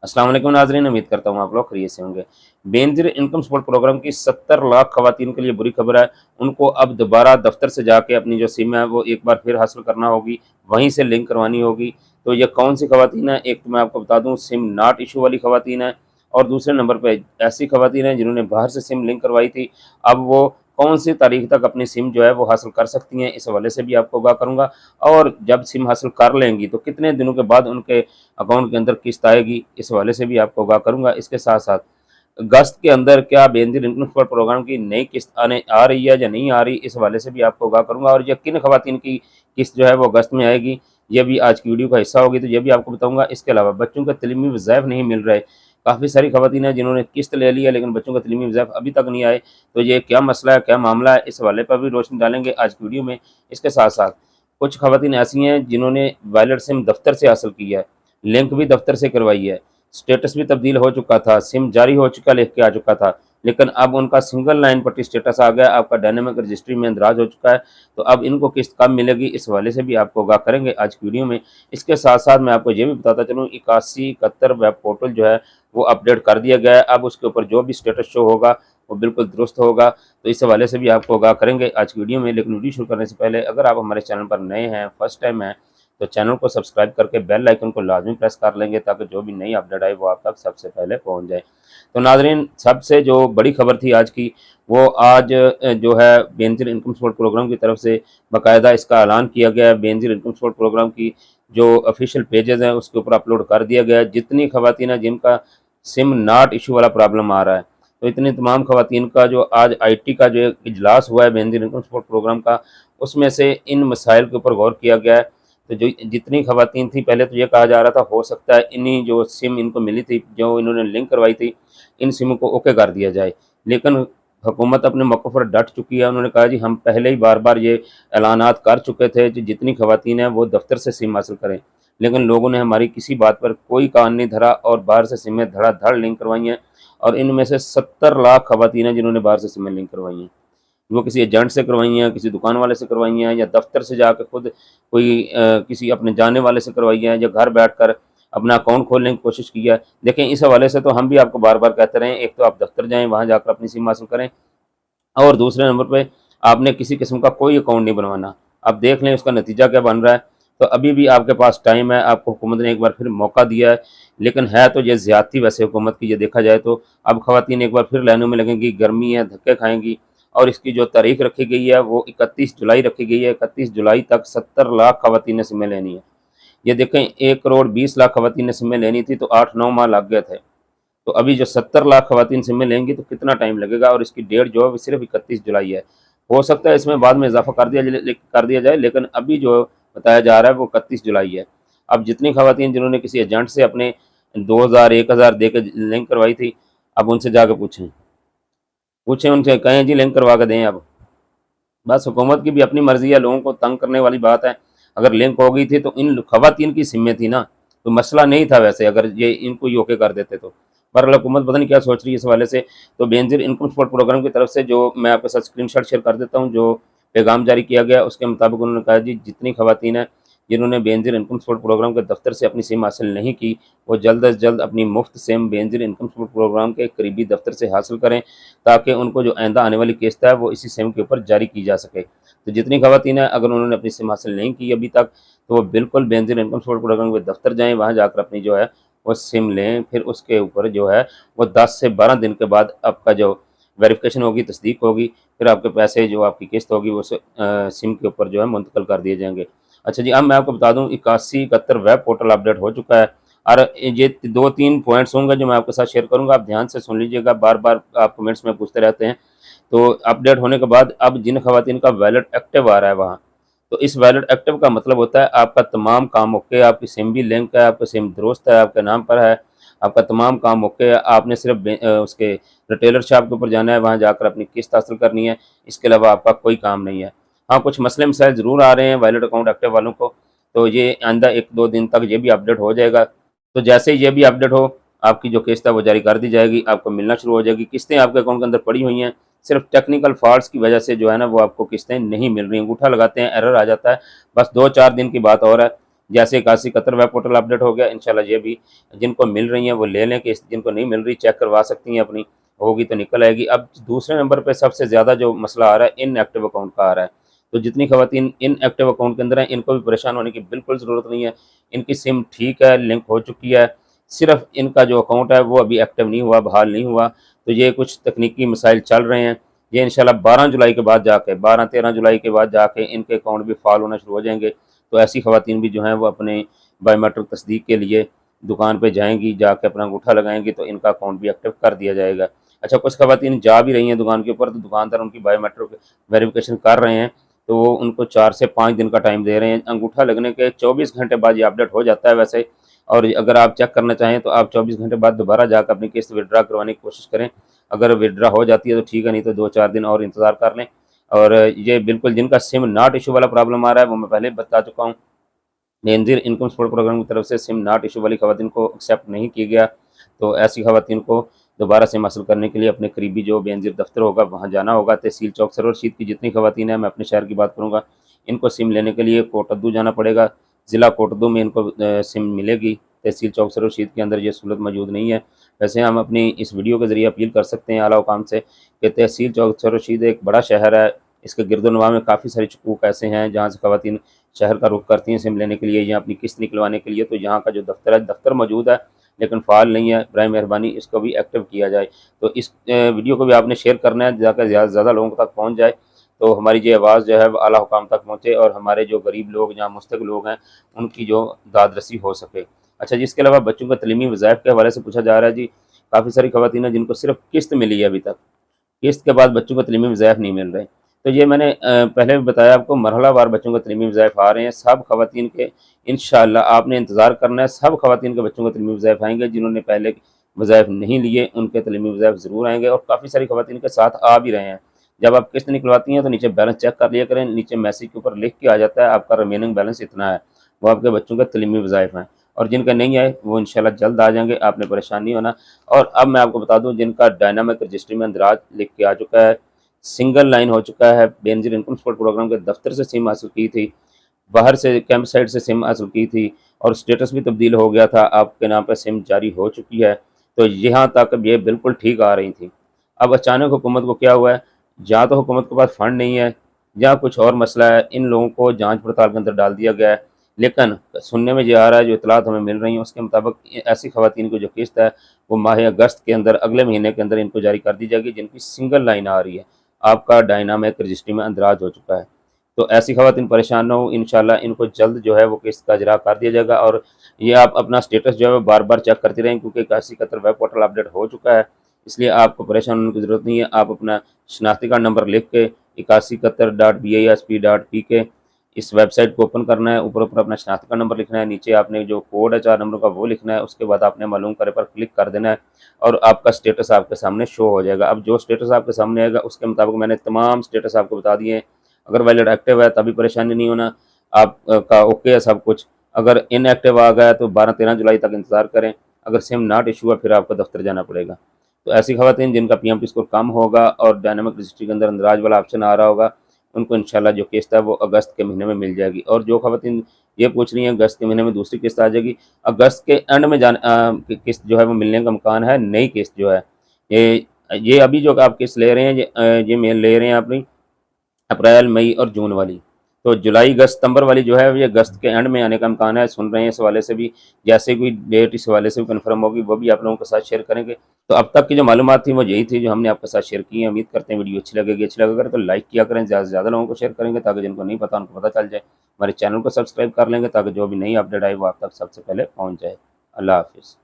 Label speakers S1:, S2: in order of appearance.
S1: अस्सलाम वालेकुम नाज़रीन, उम्मीद करता हूँ आप लोग खैरियत से होंगे। बेनज़ीर इनकम सपोर्ट प्रोग्राम की 70 लाख ख़वातीन के लिए बुरी खबर है। उनको अब दोबारा दफ्तर से जाके अपनी जो सिम है वो एक बार फिर हासिल करना होगी, वहीं से लिंक करवानी होगी। तो ये कौन सी ख़वातीन है? एक तो मैं आपको बता दूँ, सिम नॉट इश्यू वाली ख़वातीन है, और दूसरे नंबर पे ऐसी ख़वातीन हैं जिन्होंने बाहर से सिम लिंक करवाई थी। अब वो कौन सी तारीख तक अपनी सिम जो है वो हासिल कर सकती हैं, इस हवाले से भी आपको आगाह करूँगा। और जब सिम हासिल कर लेंगी तो कितने दिनों के बाद उनके अकाउंट के अंदर किस्त आएगी, इस हवाले से भी आपको आगाह करूँगा। इसके साथ-साथ अगस्त के अंदर क्या बेनज़ीर इनकम सपोर्ट प्रोग्राम की नई किस्त आने आ रही है या नहीं आ रही, इस हवाले से भी आपको आगाह करूँगा। और ये किन ख़वातीन की किस्त जो है वो अगस्त में आएगी, ये भी आज की वीडियो का हिस्सा होगी, तो ये भी आपको बताऊँगा। इसके अलावा बच्चों को तलीमी वज़ाइफ नहीं मिल रहे। काफ़ी सारी ख़वातीन हैं जिन्होंने किस्त ले ली है लेकिन बच्चों को तलीमी वज़ाइफ अभी तक नहीं आए। तो ये क्या मसला है, क्या मामला है, इस हवाले पर भी रोशनी डालेंगे आज की वीडियो में। इसके साथ-साथ कुछ ख़वातीन ऐसी हैं जिन्होंने वैलिड सिम दफ्तर से हासिल की है, लिंक भी दफ्तर से करवाई है, स्टेटस भी तब्दील हो चुका था, सिम जारी हो चुका, लिख के आ चुका था, लेकिन अब उनका सिंगल लाइन पट्टी स्टेटस आ गया, आपका डायनेमिक रजिस्ट्री में इंदराज हो चुका है। तो अब इनको किस्त कब मिलेगी, इस हवाले से भी आपको आगाह करेंगे आज की वीडियो में। इसके साथ-साथ मैं आपको ये भी बताता चलूँ, 8171 वेब पोर्टल जो है वो अपडेट कर दिया गया है। अब उसके ऊपर जो भी स्टेटस शो होगा वो बिल्कुल दुरुस्त होगा। तो इस हवाले से भी आपको आगाह करेंगे आज की वीडियो में। लेकिन वीडियो शुरू करने से पहले अगर आप हमारे चैनल पर नए हैं, फर्स्ट टाइम हैं, तो चैनल को सब्सक्राइब करके बेल आइकन को लाजमी प्रेस कर लेंगे ताकि जो भी नई अपडेट आए वो आप तक सबसे पहले पहुंच जाए। तो नाज़रीन, सबसे जो बड़ी खबर थी आज की, वो आज जो है बेनज़ीर इनकम सपोर्ट प्रोग्राम की तरफ से बाकायदा इसका ऐलान किया गया है। बेनज़ीर इनकम सपोर्ट प्रोग्राम की जो ऑफिशियल पेजेस हैं उसके ऊपर अपलोड कर दिया गया है। जितनी खवातीन हैं जिनका सिम नॉट इशू वाला प्रॉब्लम आ रहा है, तो इतनी तमाम खवातीन का जो आज आईटी का जो एक इजलास हुआ है बेनज़ीर इनकम सपोर्ट प्रोग्राम का, उसमें से इन मसाइल के ऊपर गौर किया गया है। तो जो जितनी खवातीन थी, पहले तो ये कहा जा रहा था हो सकता है इन्हीं जो सिम इनको मिली थी, जो इन्होंने लिंक करवाई थी, इन सिम को ओके कर दिया जाए। लेकिन हुकूमत अपने मौक़िफ़ पर डट चुकी है। उन्होंने कहा जी हम पहले ही बार-बार ये ऐलानात कर चुके थे कि जितनी खवातीन हैं वो दफ्तर से सिम हासिल करें। लेकिन लोगों ने हमारी किसी बात पर कोई कान नहीं धरा और बाहर से सिमें धड़ाधड़ लिंक करवाई हैं। और इनमें से 70 लाख खवातीन हैं जिन्होंने बाहर से सिमें लिंक करवाई हैं। वो किसी एजेंट से करवाई हैं, किसी दुकान वाले से करवाई हैं, या दफ्तर से जाकर खुद कोई किसी अपने जानने वाले से करवाई हैं, या घर बैठकर अपना अकाउंट खोलने की कोशिश की है। देखें, इस हवाले से तो हम भी आपको बार-बार कहते रहे हैं, एक तो आप दफ्तर जाएँ, वहाँ जाकर अपनी सिम हासिल करें, और दूसरे नंबर पे आपने किसी किस्म का कोई अकाउंट नहीं बनवाना। अब देख लें उसका नतीजा क्या बन रहा है। तो अभी भी आपके पास टाइम है, आपको हुकूमत ने एक बार फिर मौका दिया है, लेकिन है तो ये ज़्यादती वैसे हुकूमत की, ये देखा जाए तो। अब ख़वातीन एक बार फिर लाइनों में लगेंगी, गर्मी है, धक्के खाएँगी, और इसकी जो तारीख रखी गई है वो 31 जुलाई रखी गई है। 31 जुलाई तक 70 लाख ख़वातीन ने सिमें लेनी है। ये देखें, 1 करोड़ 20 लाख ख़वातीन ने सिमें लेनी थी, तो 8-9 माह लग गए थे। तो अभी जो 70 लाख ख़वातीन सिमें लेंगी तो कितना टाइम लगेगा, और इसकी डेट जो है वो सिर्फ 31 जुलाई है। हो सकता है इसमें बाद में इजाफ़ा कर दिया जाए, लेकिन अभी जो बताया जा रहा है वो 31 जुलाई है। अब जितनी ख़वातीन जिन्होंने किसी एजेंट से अपने 2000 1000 दे के लिंक करवाई थी, अब उनसे जाके पूछें उनसे, कहें जी लिंक करवा के दें अब। बस हुकूमत की भी अपनी मर्ज़ी है, लोगों को तंग करने वाली बात है। अगर लिंक हो गई थी तो इन ख़वातीन की सिमें थी ना, तो मसला नहीं था वैसे, अगर ये इनको ही ओके कर देते तो। पर हुकूमत पता नहीं क्या सोच रही है इस हवाले से। तो बेनज़ीर इनकम सपोर्ट प्रोग्राम की तरफ से जो मैं आपके साथ स्क्रीनशॉट शेयर कर देता हूँ, जो पैगाम जारी किया गया, उसके मुताबिक उन्होंने कहा जी जितनी ख़वातीन हैं जिन्होंने बेनज़ीर इनकम सपोर्ट प्रोग्राम के दफ्तर से अपनी सिम हासिल नहीं की, वो जल्द अज़ जल्द अपनी मुफ्त SIM Benazir income support programme के करीबी दफ्तर से हासिल करें, ताकि उनको जो आइंदा आने वाली किस्त है वो इसी सिम के ऊपर जारी की जा सके। तो जितनी ख़वातीन हैं, अगर उन्होंने अपनी सिम हासिल नहीं की अभी तक, तो वो बिल्कुल बेनज़ीर इनकम सपोर्ट प्रोग्राम के दफ्तर जाएँ, वहाँ जाकर अपनी जो है वो सिम लें। फिर उसके ऊपर जो है वो 10 से 12 दिन के बाद आपका जो वेरिफ़िकेशन होगी, तस्दीक होगी, फिर आपके पैसे जो आपकी किस्त होगी वो सिम के ऊपर जो है मुंतकिल कर दिए जाएँगे। अच्छा जी, अब मैं आपको बता दूँ, 8171 वेब पोर्टल अपडेट हो चुका है, और ये 2-3 पॉइंट्स होंगे जो मैं आपके साथ शेयर करूँगा, आप ध्यान से सुन लीजिएगा, बार-बार आप कमेंट्स में पूछते रहते हैं। तो अपडेट होने के बाद अब जिन ख़वातीन का वैलिड एक्टिव आ रहा है वहाँ, तो इस वैलिड एक्टिव का मतलब होता है आपका तमाम काम ओके, आपकी सिम भी लिंक है, आपकी सिम दुरुस्त है, आपके नाम पर है, आपका तमाम काम ओके है। आपने सिर्फ उसके रिटेलर शॉप के ऊपर जाना है, वहाँ जाकर अपनी किस्त हासिल करनी है, इसके अलावा आपका कोई काम नहीं है। हाँ, कुछ मसले मसाइल ज़रूर आ रहे हैं वैलिड अकाउंट एक्टिव वालों को, तो ये आइंदा 1-2 दिन तक ये भी अपडेट हो जाएगा। तो जैसे ही ये भी अपडेट हो, आपकी जो किस्त है वो जारी कर दी जाएगी, आपको मिलना शुरू हो जाएगी। किस्तें आपके अकाउंट के अंदर पड़ी हुई हैं, सिर्फ टेक्निकल फॉल्ट्स की वजह से जो है ना वो आपको किस्तें नहीं मिल रही, अंगूठा लगाते हैं एरर आ जाता है। बस 2-4 दिन की बात और है, जैसे 81 कतर वेब पोर्टल अपडेट हो गया, इंशाल्लाह ये भी जिनको मिल रही हैं वो ले लें, कि जिनको नहीं मिल रही चेक करवा सकती हैं अपनी, होगी तो निकल आएगी। अब दूसरे नंबर पे सबसे ज़्यादा जो मसला आ रहा है इनएक्टिव अकाउंट का आ रहा है। तो जितनी ख़वातीन इनएक्टिव अकाउंट के अंदर हैं, इनको भी परेशान होने की बिल्कुल ज़रूरत नहीं है। इनकी सिम ठीक है, लिंक हो चुकी है, सिर्फ़ इनका जो अकाउंट है वो अभी एक्टिव नहीं हुआ, बहाल नहीं हुआ। तो ये कुछ तकनीकी मसाइल चल रहे हैं। ये इंशाल्लाह 12 जुलाई के बाद जाके 12-13 जुलाई के बाद जाके इनके अकाउंट भी फ़ाल होना शुरू हो जाएँगे। तो ऐसी ख़वातीन भी जो हैं वो अपने बायोमेट्रिक तस्दीक के लिए दुकान पे जाएँगी, जाके अपना अंगूठा लगाएँगी तो इनका अकाउंट भी एक्टिव कर दिया जाएगा। अच्छा, कुछ ख़वातीन जा भी रही हैं दुकान के ऊपर, तो दुकानदार उनकी बायोमेट्रिक वेरिफ़िकेशन कर रहे हैं, तो वो उनको 4 से 5 दिन का टाइम दे रहे हैं। अंगूठा लगने के 24 घंटे बाद ये अपडेट हो जाता है वैसे, और अगर आप चेक करना चाहें तो आप 24 घंटे बाद दोबारा जाकर अपनी किस्त विथड्रा करवाने की कोशिश करें। अगर विथड्रा हो जाती है तो ठीक है, नहीं तो 2-4 दिन और इंतज़ार कर लें। और ये बिल्कुल जिनका सिम नॉट इश्यू वाला प्रॉब्लम आ रहा है, वो मैं पहले बता चुका हूँ। बेनज़ीर इनकम सपोर्ट प्रोग्राम की तरफ से सिम नॉट इशू वाली ख़वातीन को एक्सेप्ट नहीं किया गया। तो ऐसी ख़वातीन को दोबारा सिम हासिल करने के लिए अपने करीबी जो बेनज़ीर दफ्तर होगा वहाँ जाना होगा। तहसील चौक सरोवर रशीद की जितनी ख़वातीन हैं, मैं अपने शहर की बात करूँगा, इनको सिम लेने के लिए कोटद्दू जाना पड़ेगा। ज़िला कोटद्दू में इनको सिम मिलेगी। तहसील चौक सरोवर रशीद के अंदर ये सहूलत मौजूद नहीं है। वैसे हम अपनी इस वीडियो के ज़रिए अपील कर सकते हैं आला हुकाम से कि तहसील चौक सरोवर रशीद एक बड़ा शहर है। इसके गिरदोनवा में काफ़ी सारे चुकूक ऐसे हैं जहाँ से ख़वातीन शहर का रुख करती हैं सिम लेने के लिए या अपनी किस्त निकलवाने के लिए। तो यहाँ का जो दफ्तर है, दफ्तर मौजूद है लेकिन फ़ाल नहीं है। बराए मेहरबानी इसको भी एक्टिव किया जाए। तो इस वीडियो को भी आपने शेयर करना है ताकि ज़्यादा से ज़्यादा लोगों तक पहुँच जाए। तो हमारी ये आवाज़ जो है वो आला हुकाम तक पहुँचे और हमारे जो गरीब लोग या मुस्तक लोग हैं उनकी जो दाद रसी हो सके। अच्छा जी, इसके अलावा बच्चों को तलीमी वज़ाइफ के हवाले से पूछा जा रहा है जी। काफ़ी सारी ख़वातीन हैं जिनको सिर्फ़ किस्त मिली है अभी तक। किस्त के बाद बच्चों को तलीमी वज़ाइफ नहीं मिल रहे। तो ये मैंने पहले भी बताया आपको, मरहलावार बच्चों को तलीमी वज़ाइफ आ रहे हैं। सब ख़वातीन के इंशाअल्लाह आपने इंतज़ार करना है, सब ख़वातीन के बच्चों को तलीमी वज़ाइफ आएँगे। जिन्होंने पहले वज़ाइफ नहीं लिए उनके तलीमी वज़ाइफ ज़रूर आएँगे और काफ़ी सारी ख़वातीन के साथ आ भी रहे हैं। जब आप किस्त निकलवाती हैं तो नीचे बैलेंस चेक कर लिया करें, नीचे मैसेज के ऊपर लिख के आ जाता है आपका रिमेनिंग बैलेंस इतना है, वो आपके बच्चों के तलीमी वज़ाइफ हैं। और जिनके नहीं आए वो इंशाअल्लाह जल्द आ जाएँगे, आपने परेशान नहीं होना। और अब मैं आपको बता दूँ जिनका डायनामिक रजिस्ट्री में इंदराज लिख के आ चुका है, सिंगल लाइन हो चुका है, बेनज़ीर इनकम सपोर्ट प्रोग्राम के दफ्तर से सिम हासिल की थी, बाहर से कैंप साइट से सिम हासिल की थी और स्टेटस भी तब्दील हो गया था, आपके नाम पे सिम जारी हो चुकी है। तो यहाँ तक ये बिल्कुल ठीक आ रही थी। अब अचानक हुकूमत को क्या हुआ है, या तो हुकूमत के पास फ़ंड नहीं है या कुछ और मसला है, इन लोगों को जाँच पड़ताल के अंदर डाल दिया गया है। लेकिन सुनने में ये आ रहा है, जो इत्तलात हमें मिल रही हैं उसके मुताबिक ऐसी ख़वातीन को जो किस्त है वो माह अगस्त के अंदर, अगले महीने के अंदर इनको जारी कर दी जाएगी जिनकी सिंगल लाइन आ रही है। आपका डायनामिक रजिस्ट्री में अंदराज हो चुका है। तो ऐसी ख़वातीन परेशान ना हो, इंशाअल्लाह इनको जल्द जो है वो किस्त का इजरा कर दिया जाएगा। और ये आप अपना स्टेटस जो है वो बार-बार चेक करते रहें क्योंकि 81 कतर वेब पोर्टल अपडेट हो चुका है, इसलिए आपको परेशान होने की ज़रूरत नहीं है। आप अपना शनाख्ती कार्ड नंबर लिख के 81qatar.bisp.pk इस वेबसाइट को ओपन करना है, ऊपर-ऊपर अपना शनाख्ती कार्ड नंबर लिखना है, नीचे आपने जो कोड है 4 नंबरों का वो लिखना है, उसके बाद आपने मालूम करे पर क्लिक कर देना है और आपका स्टेटस आपके सामने शो हो जाएगा। अब जो स्टेटस आपके सामने आएगा उसके मुताबिक मैंने तमाम स्टेटस आपको बता दिए हैं। अगर वैलिड एक्टिव है तभी परेशानी नहीं होना, आप का ओके है सब कुछ। अगर इनएक्टिव आ गया तो 12-13 जुलाई तक इंतज़ार करें। अगर सिम नॉट इशू है फिर आपको दफ्तर जाना पड़ेगा। तो ऐसी ख़वातीन जिनका पीएमटी स्कोर कम होगा और डायनामिक रजिस्ट्री के अंदर इंदराज वाला ऑप्शन आ रहा होगा, उनको इंशाल्लाह जो किस्त है वो अगस्त के महीने में मिल जाएगी। और जो ख़वातीन ये पूछ रही हैं अगस्त के महीने में दूसरी किस्त आ जाएगी, अगस्त के एंड में किस्त जो है वो मिलने का इम्कान है। नई किस्त जो है ये अभी जो आप किस्त ले रहे हैं ये मेल ले रहे हैं अपनी अप्रैल, मई और जून वाली। तो जुलाई, अगस्त, सितंबर वाली जो है ये अगस्त के एंड में आने का इम्कान है। सुन रहे हैं इस हवाले से भी, जैसे कोई डेट इस हवाले से भी कन्फर्म होगी वो भी आप लोगों के साथ शेयर करेंगे। तो अब तक की जो मालूमात थी वो यही थी जो हमने आपके साथ शेयर की है। उम्मीद करते हैं वीडियो अच्छी लगेगी। अच्छी लगा करें तो लाइक किया करें, ज़्यादा से ज़्यादा लोगों को शेयर करेंगे ताकि जिनको नहीं पता उनको पता चल जाए। हमारे चैनल को सब्सक्राइब कर लेंगे ताकि जो भी नई अपडेट आए वो आप तक सबसे पहले पहुँच जाए। अल्लाह हाफ़िज़।